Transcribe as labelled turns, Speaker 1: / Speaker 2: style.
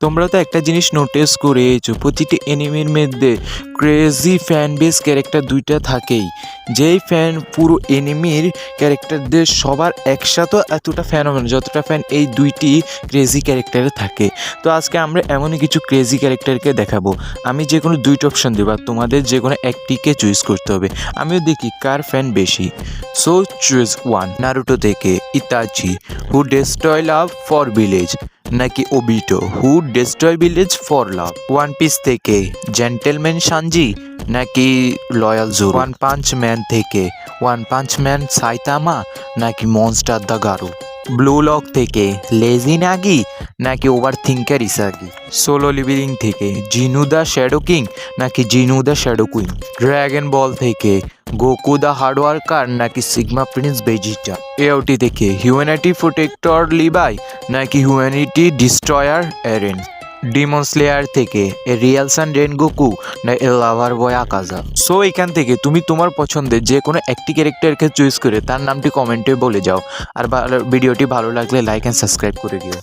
Speaker 1: তোমরা তো একটা জিনিস নোটিস করেছো, প্রতিটি এনিমির মধ্যে ক্রেজি ফ্যান বেস ক্যারেক্টার দুইটা থাকেই। যেই ফ্যান পুরো এনিমির ক্যারেক্টারদের সবার একসাথে এতটা ফ্যান হবে না যতটা ফ্যান এই দুইটি ক্রেজি ক্যারেক্টারে থাকে। তো আজকে আমরা এমনই কিছু ক্রেজি ক্যারেক্টারকে দেখাবো। আমি যে কোনো দুইটা অপশন দেবো আর তোমাদের যে কোনো একটিকে চুজ করতে হবে। আমিও দেখি কার ফ্যান বেশি। So choose one. নারুটো থেকে Itachi, who destroy love for village, নাকি Obito, who destroy village for love. One Piece থেকে জেন্টেলম্যান সানজি, নাকি loyal Zoro. One Punch Man থেকে ওয়ান পাঞ্চ ম্যান সাইতামা, নাকি monster the Garou. Blue Lock থেকে lazy Nagi, নাকি overthinker Isagi. Solo Leveling থেকে Jinwoo the shadow king, নাকি Jinwoo the shadow queen. Dragon Ball থেকে Goku the hard worker, নাকি sigma Prince বেজিটা। এওটি থেকে humanity protector লিভাই, নাকি humanity destroyer এরেন। Demon Slayer থেকে এ Real সান রেনগোকু, না এ লাভার বয় আকাজা। সো এখান থেকে তুমি তোমার পছন্দের যে কোনো একটি ক্যারেক্টারকে চুজ করে তার নামটি কমেন্টে বলে যাও। আর ভিডিওটি ভালো লাগলে লাইক অ্যান্ড সাবস্ক্রাইব করে দিও।